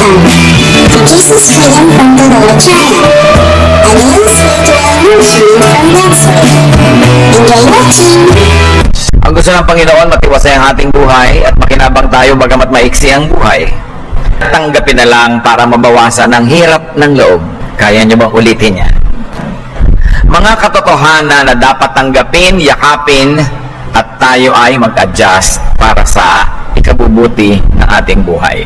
The Jesus Freedom from the Lord channel. A new spiritual mission from Webster. Enjoy watching! Ang gusto ng Panginoon, matiwasay ang ating buhay at makinabang tayo bagamat maiksi ang buhay. Tanggapin na lang para mabawasan ang hirap ng loob. Kaya niyo bang ulitin yan? Mga katotohanan na dapat tanggapin, yakapin, at tayo ay mag-adjust para sa ikabubuti ng ating buhay.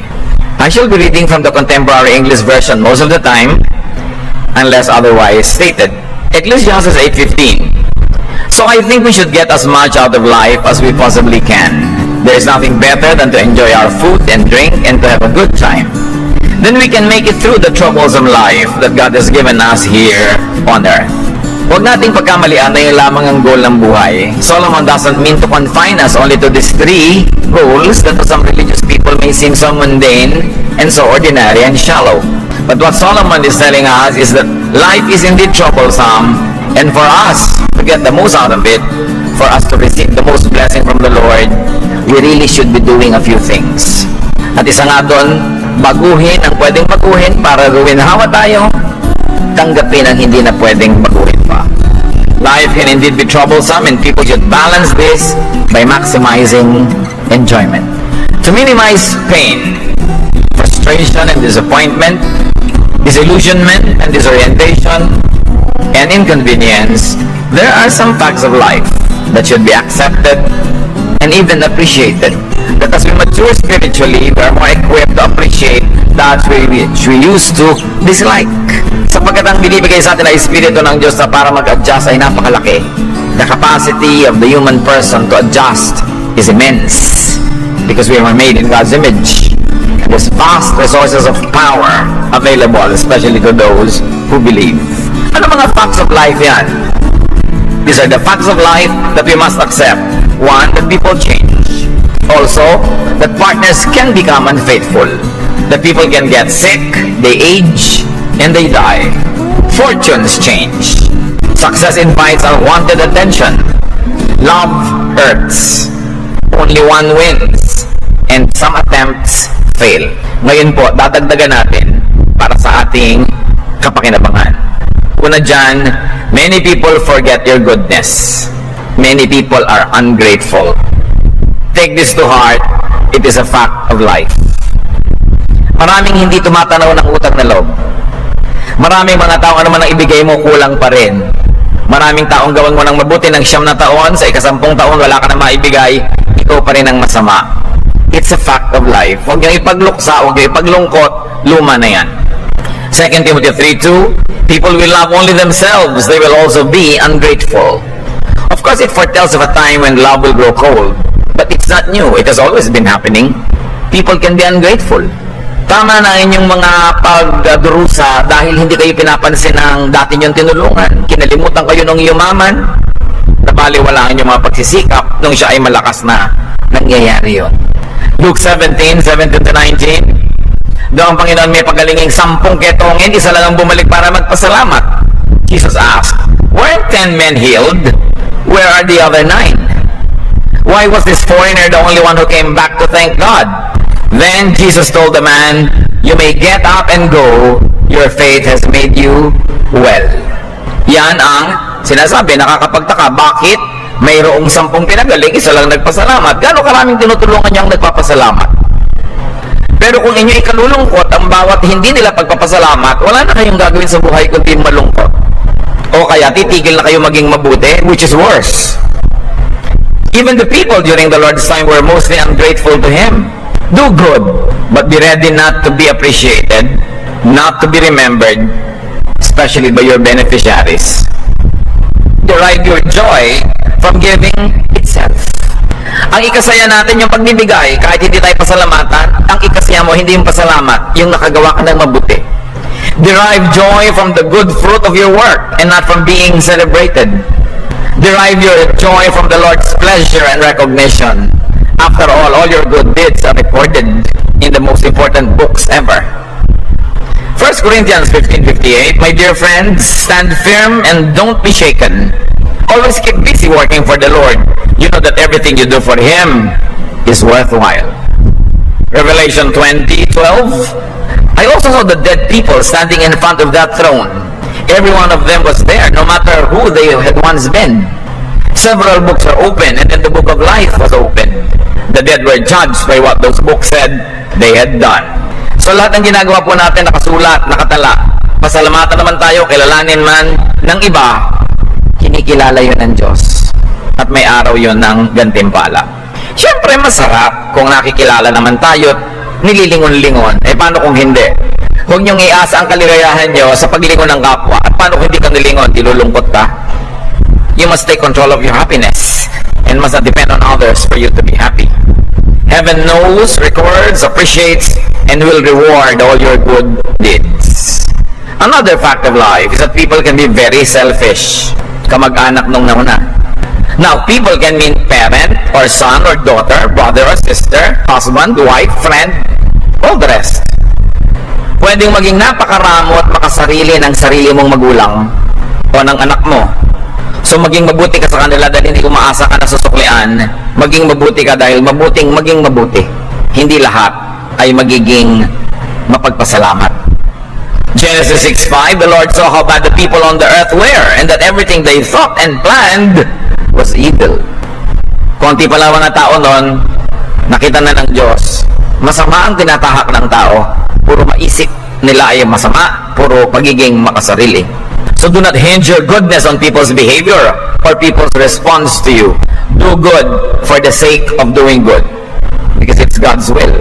I shall be reading from the Contemporary English Version most of the time, unless otherwise stated. Ecclesiastes 8:15. So I think we should get as much out of life as we possibly can. There is nothing better than to enjoy our food and drink and to have a good time. Then we can make it through the troublesome life that God has given us here on earth. Huwag nating pagkamalian na yun lamang ang goal ng buhay. Solomon doesn't mean to confine us only to these three goals that to some religious people may seem so mundane and so ordinary and shallow. But what Solomon is telling us is that life is indeed troublesome, and for us to get the most out of it, for us to receive the most blessing from the Lord, we really should be doing a few things. At isa nga doon, baguhin ang pwedeng baguhin para gawin hawa tayo, tanggapin ang hindi na pwedeng baguhin pa. Life can indeed be troublesome, and people should balance this by maximizing enjoyment. To minimize pain, frustration and disappointment, disillusionment and disorientation, and inconvenience, there are some facts of life that should be accepted and even appreciated. That as we mature spiritually, we are more equipped to appreciate that which we used to dislike. Sapagkat ang binibigay sa atin ay Espiritu ng Diyos na para mag-adjust ay napakalaki. The capacity of the human person to adjust is immense because we were made in God's image. And there's vast resources of power available, especially to those who believe. Ano mga facts of life yan? These are the facts of life that we must accept. One, that people change. Also, that partners can become unfaithful. That people can get sick, they age, and they die. Fortunes change. Success invites unwanted attention. Love hurts. Only one wins. And some attempts fail. Ngayon po, dadagdagan natin para sa ating kapakinabangan. Una dyan, many people forget your goodness. Many people are ungrateful. Take this to heart. It is a fact of life. Maraming hindi tumatanaw ng utang na loob. Maraming mga tao, ano man ang ibigay mo, kulang pa rin. Maraming taong gawan mo ng mabuti ng 9 na taon, sa 10 taon wala ka na maibigay, ikaw pa rin ang masama. It's a fact of life. Huwag niyong ipagluksa, huwag niyong ipaglungkot, luma na yan. 2 Timothy 3:2, people will love only themselves, they will also be ungrateful. Of course, it foretells of a time when love will grow cold. But it's not new. It has always been happening. People can be ungrateful. Tama na inyong mga pagdurusa dahil hindi kayo pinapansin ng dati niyong tinulungan. Kinalimutan kayo nung yumaman. Nabaliwalaan yung mga pagsisikap nung siya ay malakas na. Nangyayari yun. Luke 17:17-19. Doon ang Panginoon may pagalinging 10 ketongin, isa lang ang bumalik para magpasalamat. Jesus asked, weren't 10 men healed? Where are the other 9? Why was this foreigner the only one who came back to thank God? Then Jesus told the man, you may get up and go. Your faith has made you well. Yan ang sinasabi, nakakapagtaka. Bakit mayroong 10 pinagaling, isa lang nagpasalamat? Gano'ng karaming tinutulungan niyang nagpapasalamat? Pero kung inyo ikalulungkot ang bawat hindi nila pagpapasalamat, wala na kayong gagawin sa buhay kundi malungkot. O kaya titigil na kayo maging mabuti, which is worse. Even the people during the Lord's time were mostly ungrateful to Him. Do good, but be ready not to be appreciated, not to be remembered, especially by your beneficiaries. Derive your joy from giving itself. Ang ikasaya natin yung pagbibigay, kahit hindi tayo pasalamatan, ang ikasaya mo hindi yung pasalamat, yung nakagawa ka ng mabuti. Derive joy from the good fruit of your work and not from being celebrated. Derive your joy from the Lord's pleasure and recognition. After all your good deeds are recorded in the most important books ever. 1 Corinthians 15:58, my dear friends, stand firm and don't be shaken. Always keep busy working for the Lord. You know that everything you do for Him is worthwhile. Revelation 20:12, I also saw the dead people standing in front of that throne. Every one of them was there, no matter who they had once been. Several books are open, and then the book of life was open. The dead were judged by what those books said they had done. So lahat ng ginagawa po natin nakasulat, nakatala. Pasalamatan naman tayo, kilalanin man ng iba, kinikilala yun ng Diyos. At may araw yun ng gantimpala. Siyempre masarap kung nakikilala naman tayo at nililingon-lingon. Paano kung hindi? Huwag niyong iasa ang kaligayahan niyo sa paglingon ng kapwa. At paano kung hindi ka nilingon, dilulungkot ka? You must take control of your happiness and must not depend on others for you to be happy. Heaven knows, records, appreciates, and will reward all your good deeds. Another fact of life is that people can be very selfish. Kamag-anak nung nauna. Now, people can mean parent, or son, or daughter, brother, or sister, husband, wife, friend, all the rest. Pwedeng maging napakaramo at makasarili ng sarili mong magulang o ng anak mo. So maging mabuti ka sa kanila dahil hindi umaasa ka na susuklian. Maging mabuti ka dahil mabuting maging mabuti. Hindi lahat ay magiging mapagpasalamat. Genesis 6:5, the Lord saw how bad the people on the earth were, and that everything they thought and planned was evil. Konti pa lang mga tao noon, nakita na ng Diyos, masama ang tinatahak ng tao. Puro maisip nila ay masama, puro pagiging makasarili. So do not hinge your goodness on people's behavior or people's response to you. Do good for the sake of doing good, because it's God's will.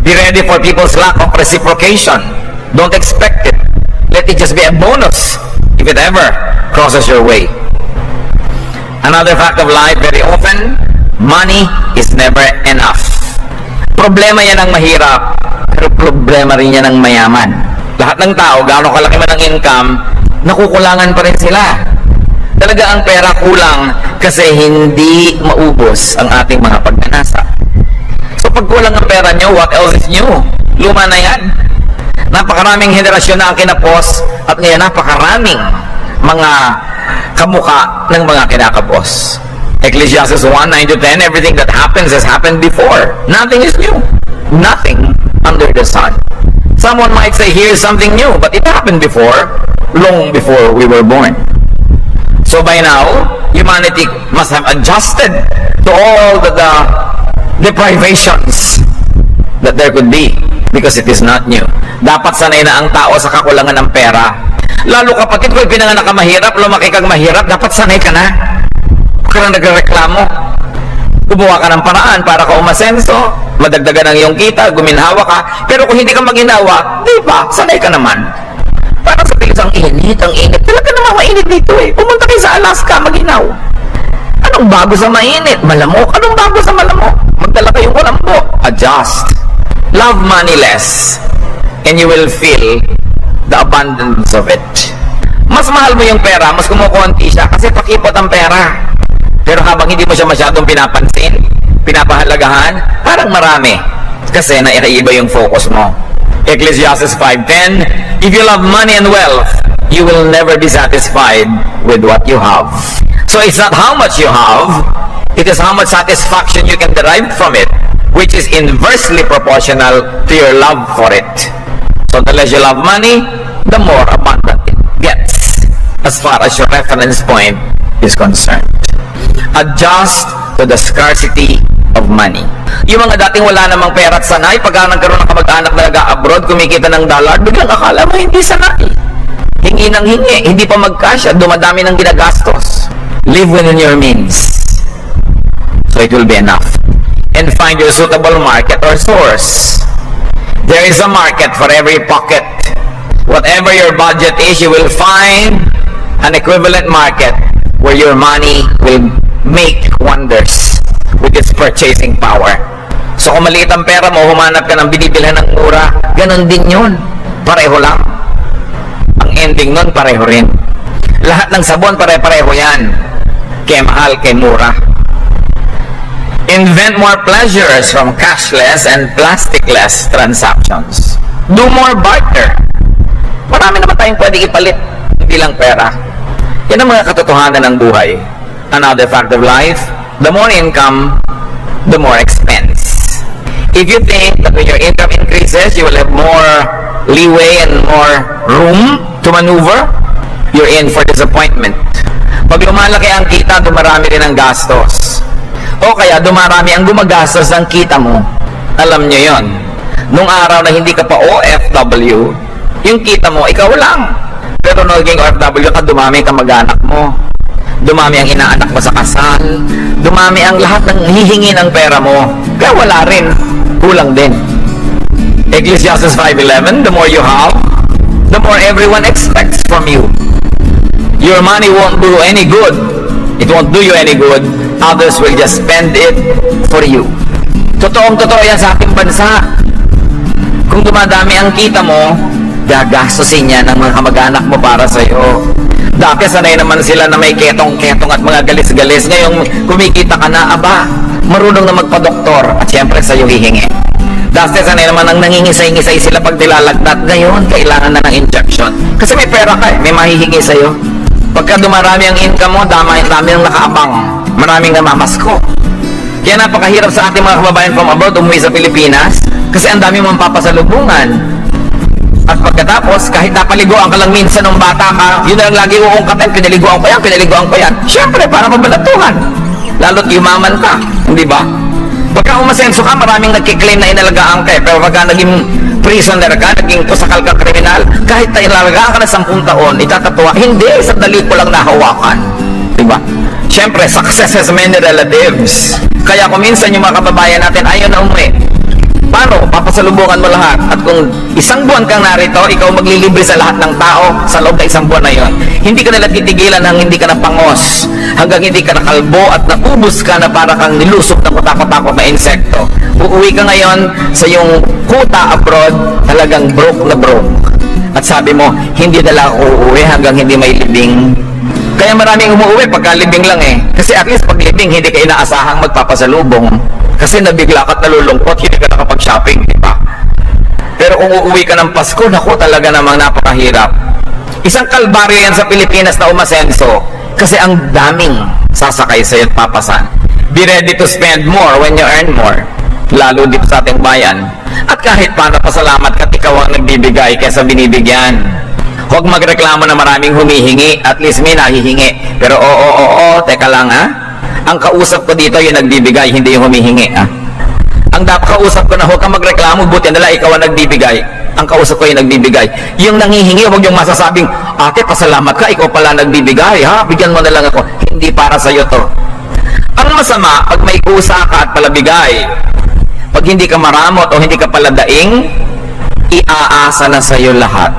Be ready for people's lack of reciprocation. Don't expect it. Let it just be a bonus if it ever crosses your way. Another fact of life, very often, money is never enough. Problema yan ng mahirap, pero problema rin yan ng mayaman. Lahat ng tao, gaano kalaki man ang income, nakukulangan pa rin sila. Talaga ang pera kulang kasi hindi maubos ang ating mga pagnanasa. So pag kulang ang pera nyo, what else is new? Luma na yan. Napakaraming henerasyon na ang kinapos at ngayon napakaraming mga kamuka ng mga kinakapos. Ecclesiastes 1:9-10, everything that happens has happened before. Nothing is new. Nothing under the sun. Someone might say, here's something new, but it happened before, long before we were born. So by now, humanity must have adjusted to all the deprivations that there could be, because it is not new. Dapat sanay na ang tao sa kakulangan ng pera. Lalo kapag ito'y pinanganak ka mahirap, lumaki kang mahirap, dapat sanay ka na. Huwag ka na nagreklamo. Gumawa ka ng paraan para ka umasenso, madagdagan ang iyong kita, guminhawa ka. Pero kung hindi ka maginawa, di ba, sanay ka naman. Parang sa tilis, ang init. Talaga naman mainit dito eh. Pumunta kayo sa Alaska, maginaw. Anong bago sa mainit? Malamok. Anong bago sa malamok? Magdala kayong kulambo. Adjust. Love money less, and you will feel the abundance of it. Mas mahal mo yung pera, mas kumukunti siya kasi pakipot ang pera. Pero habang hindi mo siya masyadong pinapansin, pinapahalagahan, parang marami. Kasi naiiba yung focus mo. Ecclesiastes 5:10, if you love money and wealth, you will never be satisfied with what you have. So it's not how much you have, it is how much satisfaction you can derive from it, which is inversely proportional to your love for it. So the less you love money, the more abundant it gets, as far as your reference point is concerned. Adjust to the scarcity of money. Yung mga dating wala namang pera at sanay, pagka nagkaroon ng kamag-anak na nag-abroad, kumikita ng dollar, biglang akala mo hindi sanay. Hingi ng hingi, hindi pa magkasya, dumadami ng ginagastos. Live within your means, so it will be enough. And find your suitable market or source. There is a market for every pocket. Whatever your budget is, you will find an equivalent market where your money will make wonders with its purchasing power. So kung maliit ang pera mo, humanap ka ng binibilhan ng mura, ganon din yun. Pareho lang. Ang ending nun, pareho rin. Lahat ng sabon, pare-pareho yan. Kaya mahal, kaya mura. Invent more pleasures from cashless and plasticless transactions. Do more barter. Marami naman tayong pwede ipalit, hindi lang pera. Yan ang mga katotohanan ng buhay. Another fact of life, the more income, the more expense. If you think that when your income increases, you will have more leeway and more room to maneuver, you're in for disappointment. Pag lumalaki ang kita, dumarami rin ang gastos. O kaya dumarami ang gumagastos ng kita mo. Alam nyo yon. Nung araw na hindi ka pa OFW, yung kita mo, ikaw lang. Pero naging OFW ka, dumami ka mag-anak mo. Dumami ang inaanak mo sa kasal. Dumami ang lahat ng hihingi ng pera mo. Kaya wala rin. Kulang din. Ecclesiastes 5:11, the more you have, the more everyone expects from you. Your money won't do any good. It won't do you any good. Others will just spend it for you. Totoong-totoo yan sa ating bansa. Kung dumadami ang kita mo, gagastusin niya ng mga kamag-anak mo para sa iyo. Dati sanay naman sila na may ketong-ketong at mga galis-galis. Ngayon, kumikita ka na, aba, marunong na magpa-doktor at siyempre sa iyo hihingi. Dati sanay naman ang nangingisay-ngisay sila pag nilalagnat. Ngayon, kailangan na ng injection. Kasi may pera ka, may mahihingi sa iyo. Pagka dumarami ang income mo, dami ang nakaabang. Maraming namamasko. Kaya napakahirap sa ating mga kababayan from abroad umuwi sa Pilipinas kasi ang dami mong papasalubungan. At pagkatapos, kahit napaliguan ka lang minsan ng bata ka, yun na lang lagi uungkatin, pinaliguan ko yan. Siyempre, para mabalatuhan. Lalo't yumaman ka, hindi ba? Pagka umasenso ka, maraming nagkiklaim na inalagaan ka. Pero pagka naging prisoner ka, naging kusakal ka kriminal, kahit na inalagaan ka na 10 taon, itatatawa, hindi, sandali ko lang nahawakan. Di ba? Siyempre, success has many relatives. Kaya kung minsan yung mga kababayan natin ayaw na umuwi, paano? Papasalubungan mo lahat. At kung 1 buwan kang narito, ikaw maglilibre sa lahat ng tao sa loob ng 1 buwan na yon. Hindi ka nila titigilan hanggang hindi ka napangos, hanggang hindi ka nakalbo at naubos ka na para kang nilusok ng kutakot-takot na insekto. Uuwi ka ngayon sa yung kuta abroad, talagang broke na broke. At sabi mo, hindi na lang uuwi hanggang hindi may libing. Kaya maraming umuwi pagka libing lang eh. Kasi at least pag libing, hindi ka inaasahang magpapasalubong. Kasi nabigla ka at nalulungkot, hindi ka nakapag-shopping, di ba? Pero kung uuwi ka ng Pasko, naku, talaga namang napakahirap. Isang kalbaryo yan sa Pilipinas na umasenso kasi ang daming sasakay sa'yo at papasan. Be ready to spend more when you earn more. Lalo dito sa ating bayan. At kahit paano pasalamat ka, ikaw ang nagbibigay kaysa binibigyan. Huwag magreklamo na maraming humihingi, at least may nahihingi. Pero teka lang ha. Ang kausap ko dito yung nagbibigay, hindi yung humihingi ha. Ang dapat kausap ko na huwag kang magreklamo, buti nila ikaw ang nagbibigay. Ang kausap ko yung nagbibigay. Yung nangihingi, huwag yung masasabing, ate pasalamat ka, ikaw pala nagbibigay ha. Bigyan mo na lang ako. Hindi para sa'yo to. Ang masama, pag may kusa ka at palabigay, pag hindi ka maramot o hindi ka paladaing, iaasa na sa'yo lahat.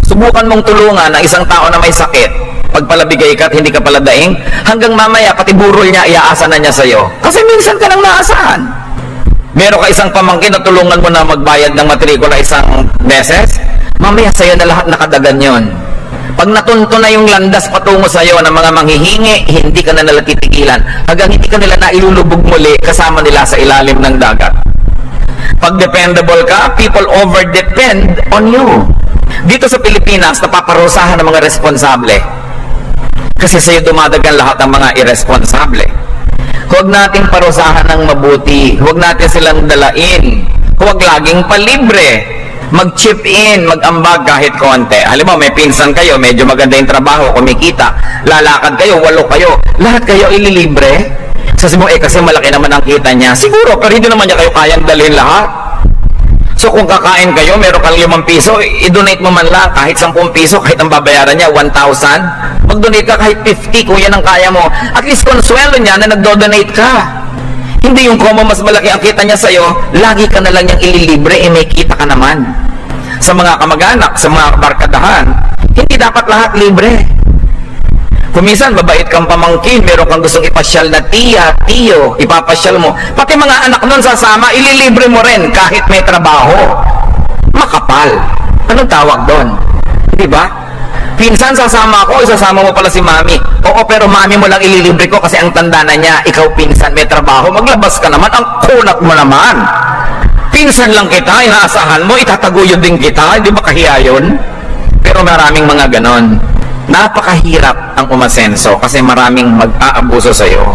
Subukan mong tulungan ang isang tao na may sakit. Pagpalabigay ka at hindi ka paladaing, hanggang mamaya pati burol niya iaasa na niya sa'yo. Kasi minsan ka nang naasahan. Meron ka isang pamangkin na tulungan mo na magbayad ng matrikula 1 beses, mamaya sa'yo na lahat nakadagan yon. Pag natunto na yung landas patungo sa'yo ng mga manghihingi, hindi ka na nila titigilan. Hanggang hindi ka nila nailulubog muli kasama nila sa ilalim ng dagat. Pag dependable ka, people over-depend on you. Dito sa Pilipinas, napaparusahan ng mga responsable. Kasi sa'yo dumadagan lahat ng mga irresponsable. Huwag nating parusahan ng mabuti. Huwag natin silang dalain. Huwag laging palibre. Mag-chip in, mag-ambag kahit konti. Halimbawa, may pinsan kayo, medyo maganda yung trabaho, kumikita. Lalakad kayo, 8 kayo. Lahat kayo ililibre. Sabi mo, kasi malaki naman ang kita niya. Siguro, pero hindi naman niya kayo kayang dalhin lahat. So kung kakain kayo, meron kang 5 piso, i-donate mo man lang kahit 10 piso, kahit ang babayaran niya 1,000. Mag-donate ka kahit 50 kung yan ang kaya mo. At least konsuelo niya na nagdo-donate ka. Hindi yung kung mas malaki ang kita niya sa'yo, lagi ka na lang niyang ililibre, may kita ka naman. Sa mga kamag-anak, sa mga barkadahan, hindi dapat lahat libre. Kung minsan, mabait kang pamangkin, meron kang gustong ipasyal na tiya, tiyo, ipapasyal mo. Pati mga anak nun sasama, ililibre mo rin kahit may trabaho. Makapal. Anong tawag doon? Di ba? Pinsan sasama ako, isasama mo pala si mami. Oo, pero mami mo lang ililibre ko kasi ang tanda na niya, ikaw pinsan, may trabaho, maglabas ka naman, ang kunat mo naman. Pinsan lang kita, inaasahan mo, itataguyod din kita, hindi ba kahiya yun? Pero maraming mga ganon. Napakahirap ang umasenso kasi maraming mag-aabuso sa'yo.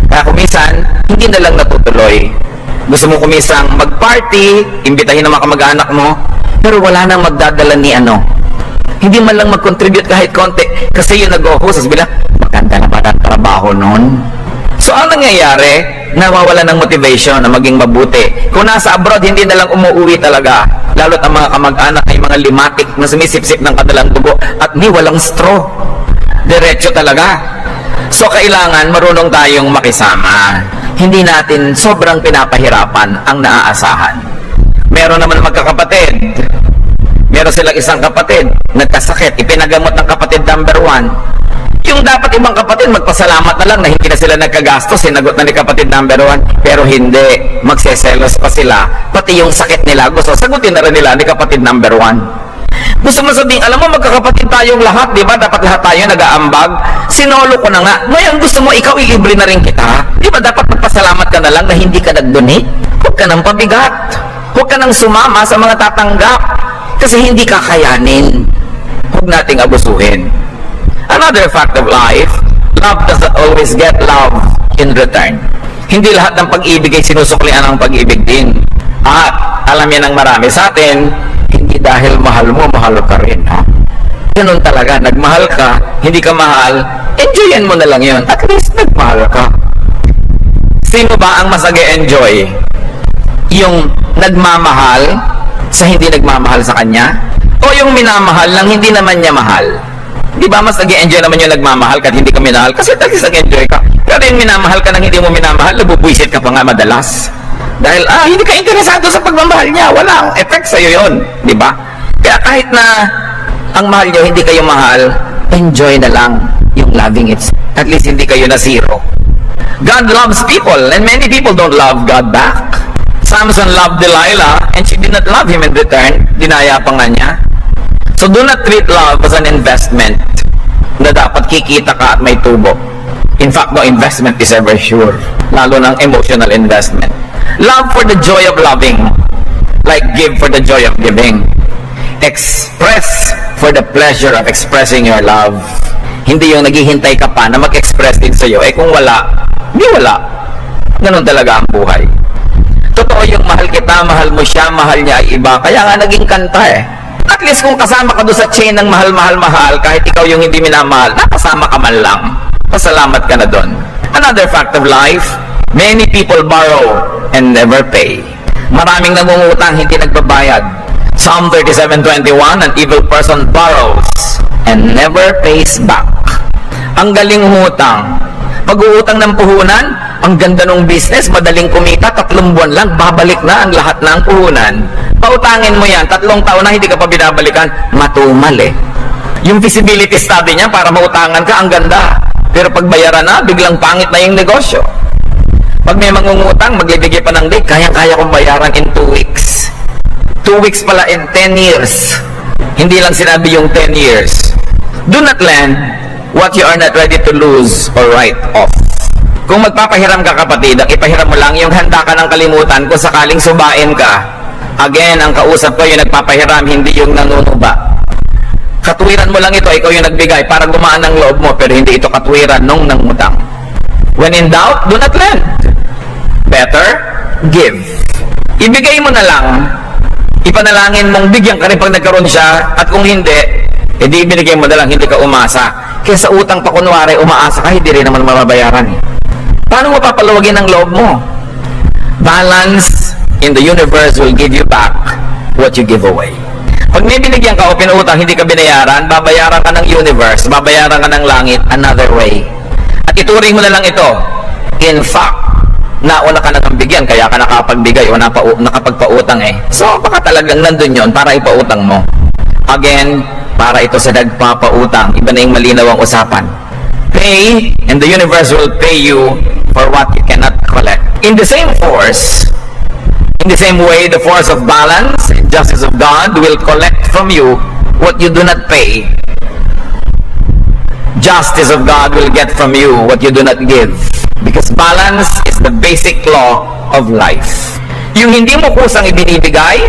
Kaya kumisan, hindi na lang natutuloy. Gusto mo kumisang mag-party, imbitahin ng mga kamag-anak mo, pero wala nang magdadala ni ano. Hindi man lang mag-contribute kahit konti. Kasi yung nag-o-host, bilang, maganda na ba ang trabaho nun? So, ang nangyayari, nawawala ng motivation na maging mabuti. Kung nasa abroad, hindi na lang umuwi talaga. Lalo't ang mga kamag-anak ay mga limatic na sumisip-sip ng kadalang dugo at ni walang straw. Diretso talaga. So, kailangan marunong tayong makisama. Hindi natin sobrang pinapahirapan ang naaasahan. Meron naman magkakapatid. Meron silang isang kapatid, nagkasakit, ipinagamot ng kapatid number 1. Yung dapat ibang kapatid, magpasalamat na lang na hindi na sila nagkagastos, sinagot na ni kapatid number 1, pero hindi, magseselos pa sila, pati yung sakit nila, gusto, sagutin na rin nila ni kapatid number 1. Gusto mo sabihin, alam mo, magkakapatid tayong lahat, di ba? Dapat lahat tayo nag-aambag. Sinolo ko na nga. Ngayon, gusto mo, ikaw ilibre na rin kita. Di ba dapat magpasalamat ka na lang na hindi ka nag-donate? Huwag ka nang pabigat. Huwag ka nang sumama sa mga tatanggap. Kasi hindi kakayanin. Huwag nating abusuhin. Another fact of life, love does not always get love in return. Hindi lahat ng pag-ibig ay sinusuklian ng pag-ibig din. At alam yan ng marami sa atin, hindi dahil mahal mo, mahal ka rin. Ha? Ganun talaga, nagmahal ka, hindi ka mahal, enjoyin mo na lang yun. At least nagmahal ka. Sino ba ang mas nag-enjoy? Yung nagmamahal sa hindi nagmamahal sa kanya? O yung minamahal lang hindi naman niya mahal? Di ba mas nag-enjoy naman yung nagmamahal kahit hindi ka minahal? Kasi talagang nag-enjoy ka. Pero yung minamahal ka nang hindi mo minamahal, nabubwisit ka pa nga madalas. Dahil, hindi ka interesado sa pagmamahal niya. Walang effect sa'yo yun. Di ba? Kaya kahit na ang mahal niyo, hindi kayo mahal, enjoy na lang yung loving it. At least hindi kayo na zero. God loves people, and many people don't love God back. Samson loved Delilah, and she did not love him in return. Dinaya pa nga niya. So do not treat love as an investment na dapat kikita ka at may tubo. In fact, no investment is ever sure. Lalo ng emotional investment. Love for the joy of loving. Like give for the joy of giving. Express for the pleasure of expressing your love. Hindi yung naghihintay ka pa na mag-express din sa'yo. Kung wala, hindi wala. Ganun talaga ang buhay. Totoo yung mahal kita, mahal mo siya, mahal niya ay iba. Kaya nga naging kanta At least kung kasama ka doon sa chain ng mahal, kahit ikaw yung hindi minamahal, nakasama ka man lang. Pasalamat ka na doon. Another fact of life, many people borrow and never pay. Maraming nangungutang, hindi nagbabayad. Psalm 37:21, an evil person borrows and never pays back. Ang galing umutang. Pag-uutang ng puhunan, ang ganda ng business, madaling kumita, 3 buwan lang, babalik na ang lahat ng puhunan. Pautangin mo yan, 3 taon na hindi ka pa binabalikan, matumal Yung feasibility study niya para mautangan ka, ang ganda. Pero pag bayaran na, biglang pangit na yung negosyo. Pag may mangungutang, maglibigay pa ng date, kaya-kaya kong bayaran in 2 weeks. 2 weeks pala in 10 years. Hindi lang sinabi yung 10 years. Do not lend what you are not ready to lose or write off. Kung magpapahiram ka kapatid, ang ipahiram mo lang yung handa ka ng kalimutan kung sakaling subain ka. Again, ang kausap ko yung nagpapahiram, hindi yung nanunuba. Katwiran mo lang ito, ikaw yung nagbigay para gumaan ang loob mo, pero hindi ito katwiran nung nangutang. When in doubt, do not lend. Better, give. Ibigay mo na lang. Ipanalangin mong bigyan ka rin pag nagkaroon siya, at kung hindi, edi ibinigay mo na lang, hindi ka umasa. Kaya sa utang pa kunwari, umaasa ka, hindi rin naman mababayaran. Paano mo papalawagin ang loob mo? Balance in the universe will give you back what you give away. Pag may binigyan ka o pinuutang, hindi ka binayaran, babayaran ka ng universe, babayaran ka ng langit another way. At ituring mo na lang ito. In fact, nauna ka na ng bigyan, kaya ka nakapagbigay o nakapagpautang So, baka talagang nandun yun para ipautang mo. Again, para ito sa nagpapautang. Iba na yung malinaw ang usapan. Pay, and the universe will pay you for what you cannot collect. In the same force, in the same way, the force of balance and justice of God will collect from you what you do not pay. Justice of God will get from you what you do not give. Because balance is the basic law of life. Yung hindi mo kusang ibinibigay,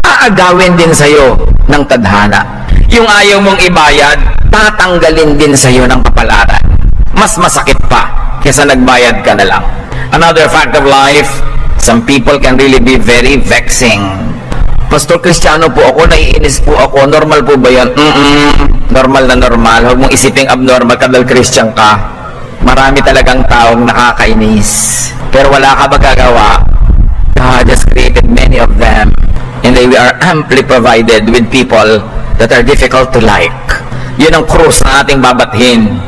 aagawin din sa'yo ng tadhana. Yung ayaw mong ibayad, tatanggalin din sa'yo ng kapalaran. Mas masakit pa kaysa nagbayad ka na lang. Another fact of life, some people can really be very vexing. Pastor, Kristiyano po ako, naiinis po ako, normal po ba yan? Normal na normal. Huwag mong isiping abnormal ka dahil Christian ka. Marami talagang taong nakakainis. Pero wala ka magagawa. God has created many of them. And they are amply provided with people that are difficult to like. Yun ang krus na ating babathin.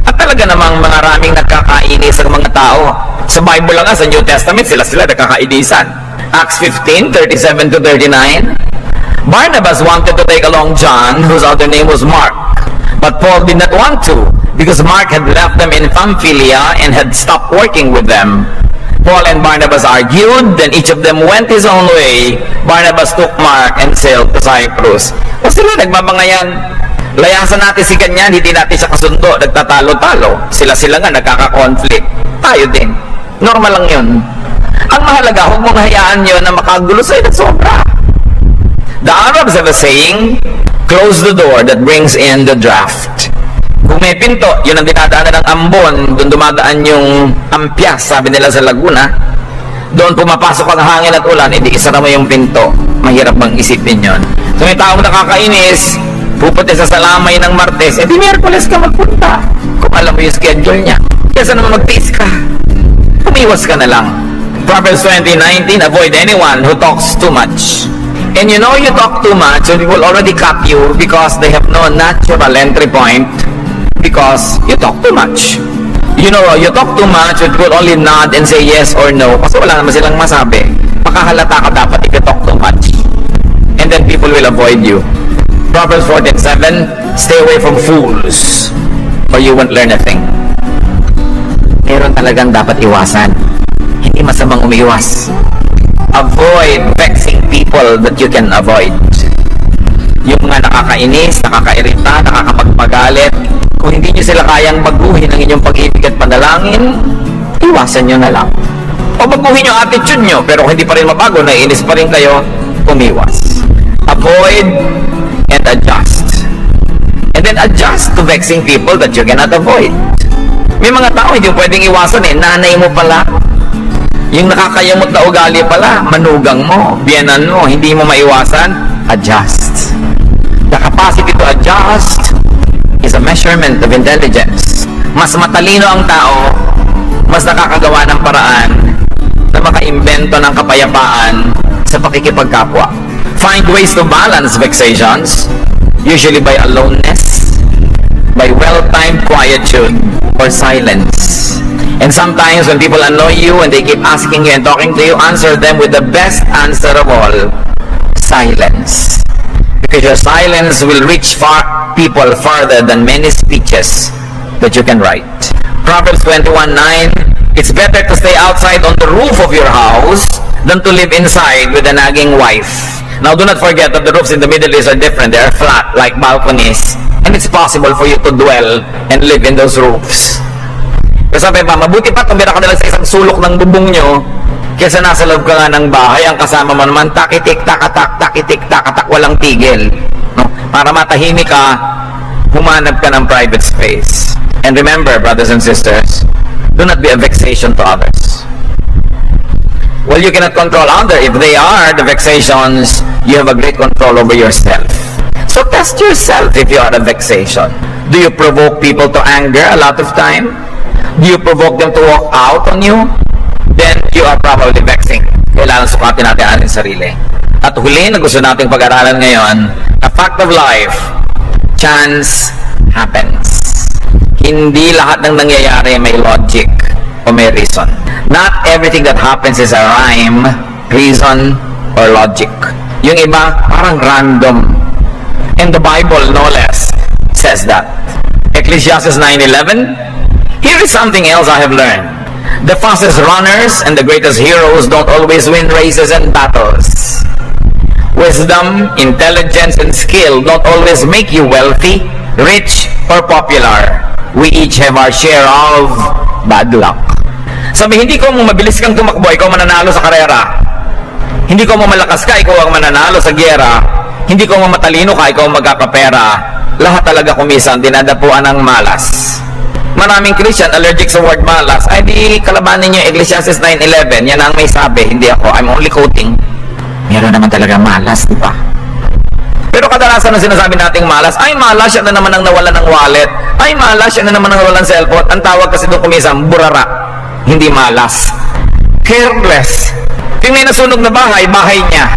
At talaga namang maraming nagkakainis ang mga tao. Sa Bible lang, sa New Testament, sila nagkakainisan. Acts 15, 37 to 39. Barnabas wanted to take along John, whose other name was Mark. But Paul did not want to, because Mark had left them in Pamphylia and had stopped working with them. Paul and Barnabas argued, then each of them went his own way. Barnabas took Mark and sailed to Cyprus. O sila nagmabangayan, layasan natin si ganyan, hindi natin siya kasundo, nagtatalo-talo. Sila nga nagkaka-conflict. Tayo din. Normal lang yun. Ang mahalaga, huwag mong hayaan yun na makagulo sa'yo na sobra. The Arabs have a saying, close the door that brings in the draft. Kung may pinto, yun ang dinadaanan ng ambon, doon dumadaan yung ampyas, sabi nila sa Laguna, doon pumapasok ang hangin at ulan, hindi isara mo yung pinto. Mahirap bang isipin yun? So may taong nakakainis, pupunta sa salamay ng Martes, di Miyerkules ka magpunta. Kung alam mo yung schedule niya. Kesa naman magtiis ka. Umiwas ka na lang. Proverbs 20:19, avoid anyone who talks too much. And you know you talk too much, so people already cut you because they have no natural entry point because you talk too much. You know, you talk too much, people will only nod and say yes or no kasi wala naman silang masabi. Makahalata ka dapat if you talk too much. And then people will avoid you. Proverbs 14:7, stay away from fools or you won't learn a thing. Meron talagang dapat iwasan. Hindi masamang umiwas. Avoid vexing people that you can avoid. Yung mga nakakainis, nakakairita, nakakapagpagalit, kung hindi nyo sila kayang baguhin ang inyong pag-ibig at panalangin, iwasan nyo na lang. O baguhin yung attitude nyo, pero kung hindi pa rin mabago, naiinis pa rin kayo, umiwas. Avoid and adjust. And then adjust to vexing people that you cannot avoid. May mga tao hindi pwedeng iwasan nanay mo pala. Yung nakakayamot na ugali pala, manugang mo, biyanan mo, hindi mo maiwasan, adjust. The capacity to adjust is a measurement of intelligence. Mas matalino ang tao, mas nakakagawa ng paraan na makaimbento ng kapayapaan sa pakikipagkapwa. Find ways to balance vexations, usually by aloneness, by well-timed quietude, or silence. And sometimes when people annoy you and they keep asking you and talking to you, answer them with the best answer of all, silence. Because your silence will reach people farther than many speeches that you can write. Proverbs 21:9, it's better to stay outside on the roof of your house than to live inside with a nagging wife. Now do not forget that the roofs in the Middle East are different. They are flat like balconies. And it's possible for you to dwell and live in those roofs. Pero sabi pa, mabuti pa tumira ka na lang sa isang sulok ng bubong nyo kaysa nasa loob ka nga ng bahay, ang kasama mo naman takitik, takatak, takitik, takatak, walang tigil. No? Para matahimik ka, humanap ka ng private space. And remember, brothers and sisters, do not be a vexation to others. Well, you cannot control others. If they are the vexations, you have a great control over yourself. So test yourself if you are a vexation. Do you provoke people to anger a lot of time? Do you provoke them to walk out on you? Then you are probably vexing. Kailangan sukatin natin ang ating sarili. At huli na gusto nating pag-aralan ngayon, a fact of life, chance happens. Hindi lahat ng nangyayari may logic o may reason. Not everything that happens is a rhyme, reason, or logic. Yung iba, parang random. And the Bible, no less, says that. Ecclesiastes 9:11, here is something else I have learned. The fastest runners and the greatest heroes don't always win races and battles. Wisdom, intelligence, and skill don't always make you wealthy, rich, or popular. We each have our share of bad luck. Sabi, hindi ko mo mabilis kang tumakbo, ikaw mananalo sa karera. Hindi ko mo malakas ka, ikaw ang mananalo sa gyera. Hindi ko mo matalino ka, ikaw ang magkakapera. Lahat talaga kumisan, dinadapuan ng malas. Maraming Christian allergic sa word malas. Ay di kalabanin niyo Ecclesiastes 9:11. Yan ang may sabi, hindi ako. I'm only quoting. Meron naman talaga malas, di ba? Pero kadalasan na sinasabi nating malas, ay malas, siya na naman ang nawala ng wallet. Ay malas, siya na naman ang nawala ng cellphone. Ang tawag kasi doon kumisang, burara. Hindi malas. Careless. Yung may nasunog na bahay, bahay niya.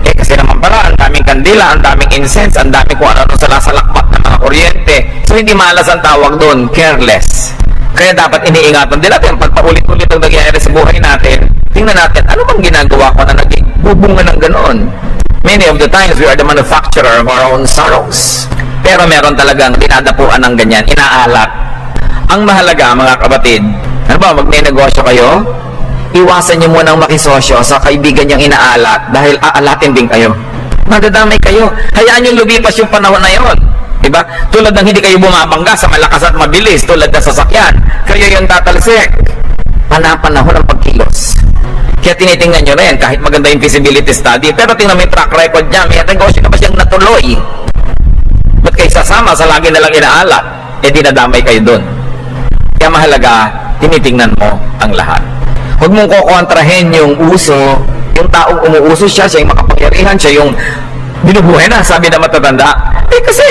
Eh kasi naman pala, ang daming kandila, ang daming incense, ang daming kung ano sa lasalakpat ng mga kuryente. So hindi malas ang tawag doon, careless. Kaya dapat iniingatan din natin, pag paulit-ulit ang nangyayari sa buhay natin, tingnan natin, ano bang ginagawa ko na naging bubunga ng ganoon? Many of the times, we are the manufacturer of our own sorrows. Pero meron talagang dinadapuan ng ganyan, inaalat. Ang mahalaga, mga kapatid, ano ba, magne-negosyo kayo? Iwasan niyo munang makisosyo sa kaibigan niyang inaalat dahil aalatin din kayo. Madadamay kayo. Hayaan niyo lumipas yung panahon na yon. Diba? Tulad ng hindi kayo bumabangga sa malakas at mabilis, tulad ng sasakyan. Kayo yung tatalsik. Panahon ng pagkilos. Kaya tinitingnan nyo rin, kahit maganda yung feasibility study, pero tingnan mo yung track record niya, may negosyo na ba siyang natuloy? Ba't kayo sasama sa lagi nalang inaalat? Eh dinadamay kayo dun. Kaya mahalaga, tinitingnan mo ang lahat. Huwag mong kukontrahin yung uso, yung taong umuuso siya yung makapangyarihan, siya yung binubuhay na, sabi na matatanda. Eh kasi,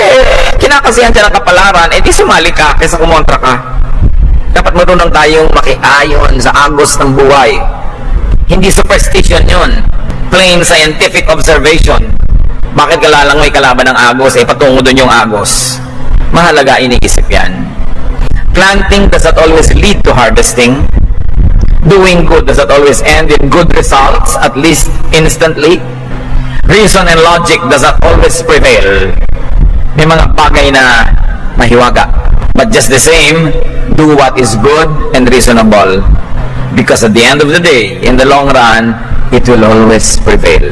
kinakasihan siya ng kapalaran, eh di sumali ka kaysa kumontra ka. Dapat marunong tayong makiayon sa agos ng buhay. Hindi superstition yun. Plain scientific observation. Bakit kalalang may kalaban ng agos? Eh, patungo dun yung agos. Mahalaga iniisip yan. Planting does not always lead to harvesting. Doing good does not always end in good results, at least instantly. Reason and logic does not always prevail. May mga bagay na mahiwaga. But just the same, do what is good and reasonable. Because at the end of the day, in the long run, it will always prevail.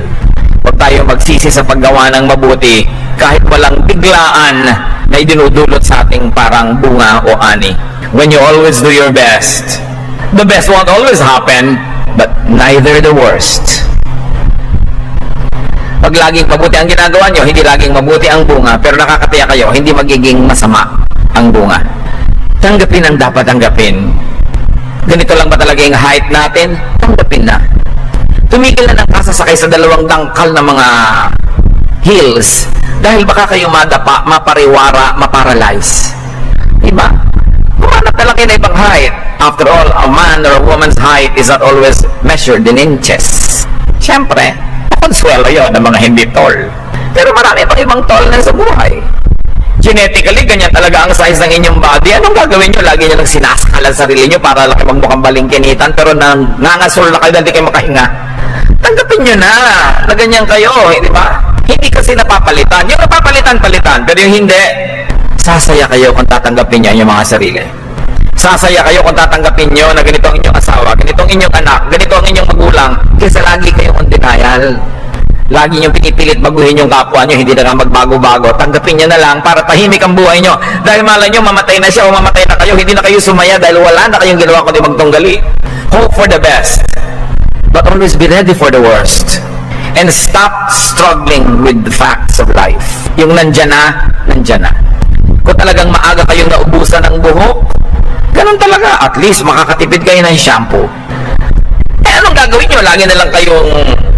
Huwag tayo magsisi sa paggawa ng mabuti kahit walang biglaan na idinudulot sa ating parang bunga o ani. When you always do your best, the best won't always happen, but neither the worst. Pag laging mabuti ang ginagawa nyo, hindi laging mabuti ang bunga, pero nakakatiya kayo, hindi magiging masama ang bunga. Tanggapin ang dapat tanggapin. Ganito lang ba talaga yung height natin? Tanggapin na. Tumigil na ng kasasakay sa dalawang dangkal na mga hills dahil baka kayo madapa, mapariwara, maparalyze. Diba? Kumanap na lang yun na ibang height. After all, a man or a woman's height is not always measured in inches. Siyempre, konsuelo yun ng mga hindi tall. Pero marami pang ibang tallness sa buhay. Genetically, ganyan talaga ang size ng inyong body. Anong gagawin nyo? Lagi nyo lang sinasakalan sarili nyo para lang kayo magmukhang balingkinitan, pero nangasol na kayo na hindi kayo makahinga. Tanggapin nyo na ganyan kayo, di ba? Hindi kasi napapalitan. Yung napapalitan-palitan, pero yung hindi, sasaya kayo kung tatanggapin nyo yung mga sarili. Sasaya kayo kung tatanggapin nyo na ganito ang inyong asawa, ganito ang inyong anak, ganito ang inyong magulang, kaysa lagi kayong on denial. Lagi nyo pinipilit baguhin yung kapwa nyo, hindi na nga magbago-bago. Tanggapin nyo na lang para tahimik ang buhay nyo. Dahil malay nyo, mamatay na siya o mamatay na kayo, hindi na kayo sumaya dahil wala na kayong ginawa kundi magtunggali. Hope for the best, but always be ready for the worst. And stop struggling with the facts of life. Yung nandyan na, nandyan na. Kung talagang maaga kayong naubusan ng buhok, ganun talaga. At least makakatipid kayo ng shampoo. Eh anong gagawin nyo? Lagi na lang kayong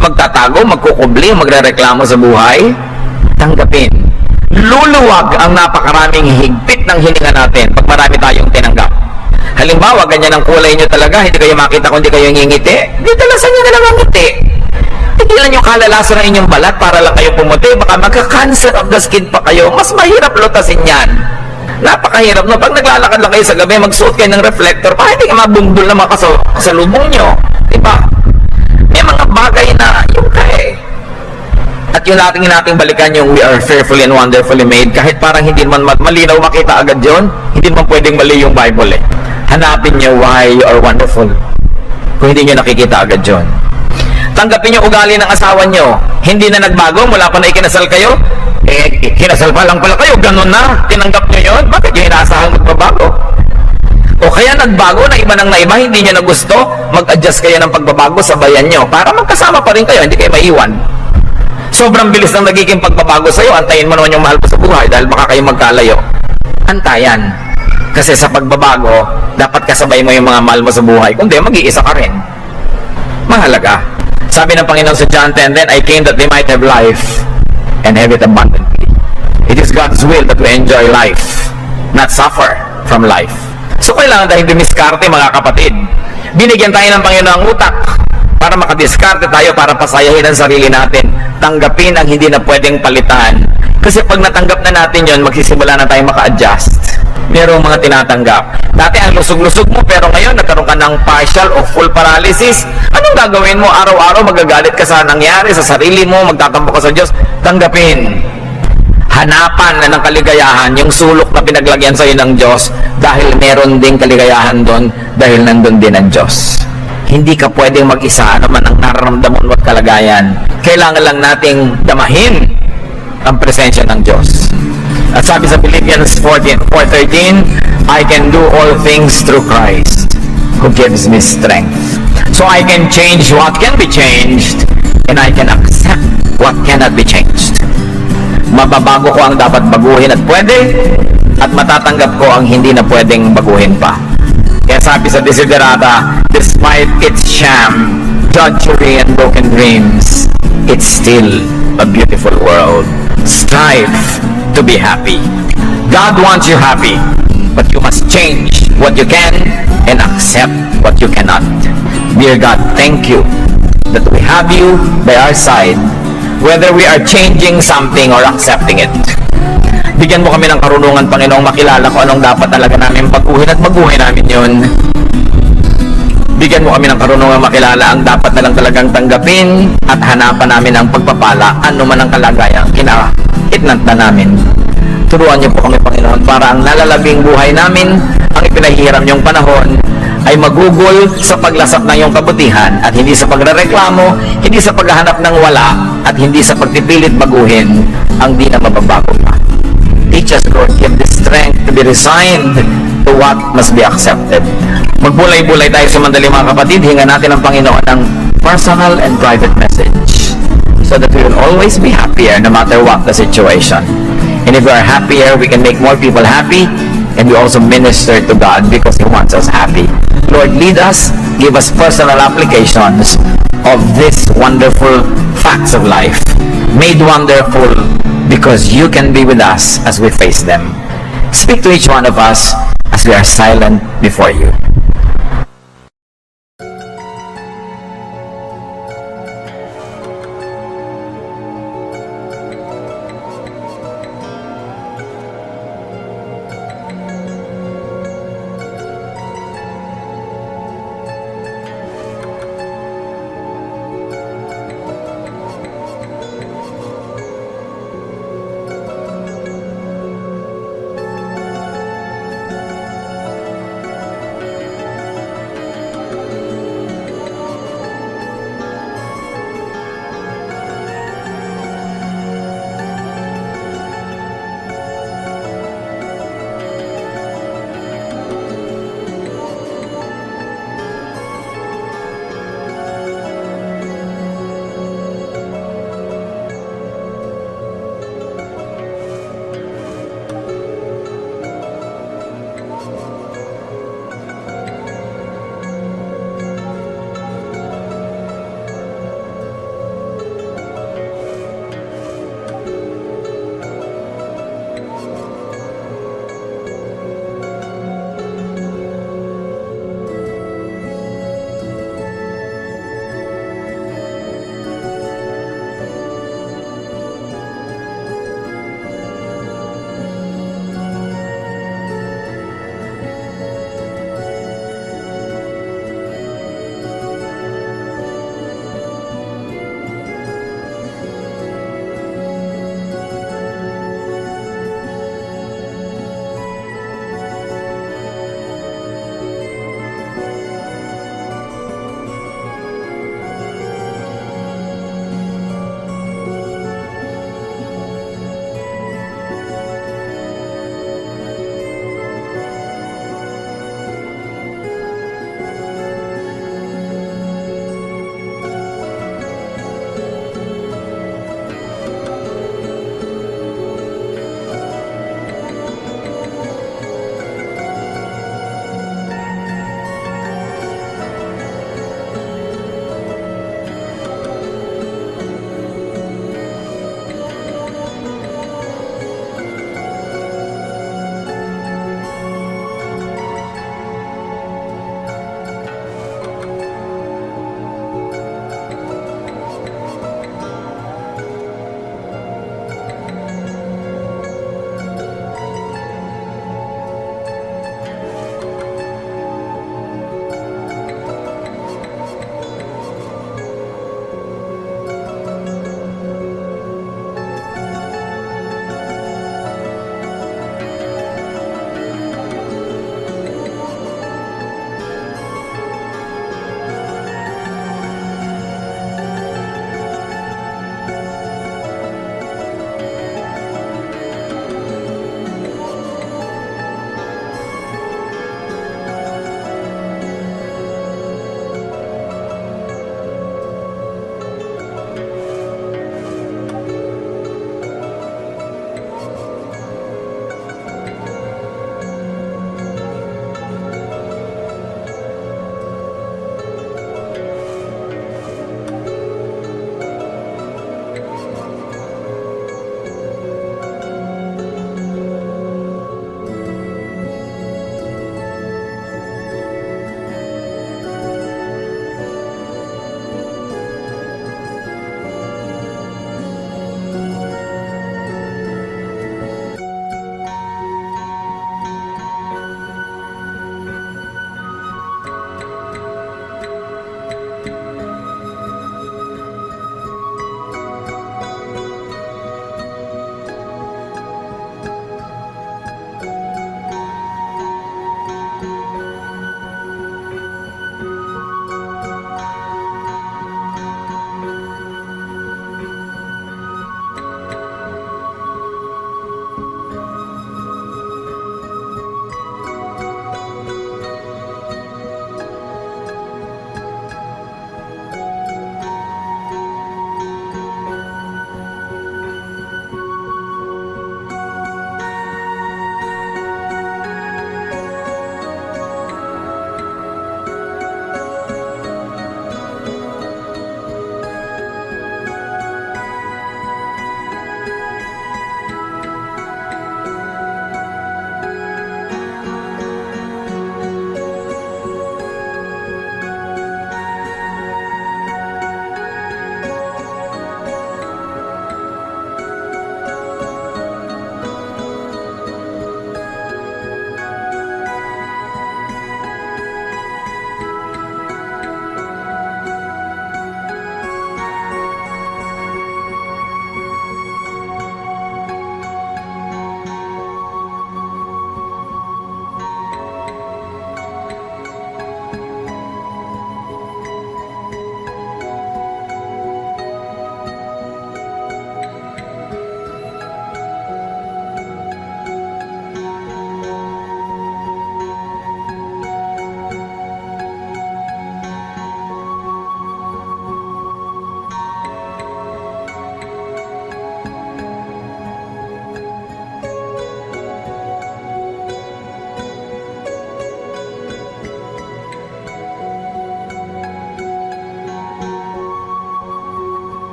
magtatago, magkukubli, magrereklamo sa buhay? Tanggapin. Luluwag ang napakaraming higpit ng hininga natin pag marami tayong tinanggap. Halimbawa, ganyan ang kulay nyo talaga, hindi kayo makita kung hindi kayo ngingiti. Di talasan nyo na lang ang ngiti. Tigilan yung kalalasan ng inyong balat para lang kayo pumuti. Baka magka-cancer of the skin pa kayo. Mas mahirap lutasin yan. Napakahirap no. Pag naglalakad lang kayo sa gabi, magsuot kayo ng reflector para hindi ka mabundol na makasalubong nyo. Diba? May mga bagay na yung kaya. At yung nating balikan yung we are fearfully and wonderfully made. Kahit parang hindi man malinaw makita agad yun, hindi man pwedeng mali yung Bible eh. Hanapin nyo why you are wonderful. Kung hindi nyo nakikita agad yun. Tanggapin yung ugali ng asawa nyo. Hindi na nagbago mula pa na ikinasal kayo. Eh, kinasal pa lang pala kayo. Ganun na. Tinanggap nyo yun. Bakit yung inaasahang magbabago? O kaya nagbago na iba ng naiba, hindi nyo na gusto, mag-adjust kayo ng pagbabago sa bayan nyo para magkasama pa rin kayo, hindi kayo maiwan. Sobrang bilis ng nagiging pagbabago sa'yo, antayin mo naman yung mahal mo sa buhay dahil baka kayo magkalayo. Antayan. Kasi sa pagbabago, dapat kasabay mo yung mga mahal mo sa buhay. Kung di, mag-iisa ka rin. Mahalaga. Sabi ng Panginoon sa John 10, "Then I came that they might have life and have it abundantly." It is God's will that we enjoy life, not suffer from life. So kailangan tayong dumiskarte, mga kapatid. Binigyan tayo ng Panginoon ng utak para makadiskarte tayo, para pasayahin ang sarili natin. Tanggapin ang hindi na pwedeng palitan. Kasi pag natanggap na natin yon, magsisimula na tayo maka-adjust. Merong mga tinatanggap. Dati ang lusog-lusog mo, pero ngayon nagkaroon ka ng partial o full paralysis. Anong gagawin mo? Araw-araw magagalit ka sa nangyari, sa sarili mo, magtatampo ka sa Diyos. Tanggapin. Hanapan na ng kaligayahan, yung sulok na pinaglagyan sa'yo ng Diyos, dahil meron ding kaligayahan doon, dahil nandun din ang Diyos. Hindi ka pwedeng mag-isa, ano man ang nararamdaman mo at kalagayan. Kailangan lang nating damahin ang presensya ng Diyos. At sabi sa Philippians 4:13, "I can do all things through Christ who gives me strength." So I can change what can be changed, and I can accept what cannot be changed. Mababago ko ang dapat baguhin at pwede, at matatanggap ko ang hindi na pwedeng baguhin pa. Kaya sabi sa Desiderata, "Despite its sham, drudgery and broken dreams, it's still a beautiful world. Strive to be happy." God wants you happy, but you must change what you can and accept what you cannot. Dear God, thank you that we have you by our side, whether we are changing something or accepting it. Bigyan mo kami ng karunungan, Panginoong, makilala kung anong dapat talaga namin baguhin at baguhin namin yun. Bigyan mo kami ng karunungan makilala ang dapat na lang talagang tanggapin at hanapan namin ang pagpapala, ano man ang kalagayang kinakitnanta namin. Turuan niyo po kami, Panginoon, para ang nalalabing buhay namin, ang ipinahiram niyong panahon, ay magugol sa paglasap ng iyong kabutihan at hindi sa pagrereklamo, hindi sa paghahanap ng wala, at hindi sa pagpipilit baguhin ang di na mababago pa. Teach us, Lord, give the strength to be resigned to what must be accepted. Magbulay-bulay tayo sa mandali, mga kapatid. Hinga natin ang Panginoon ng personal and private message so that we will always be happier no matter what the situation. And if we are happier, we can make more people happy, and we also minister to God because He wants us happy. Lord, lead us, give us personal applications of these wonderful facts of life, made wonderful because you can be with us as we face them. Speak to each one of us as we are silent before you.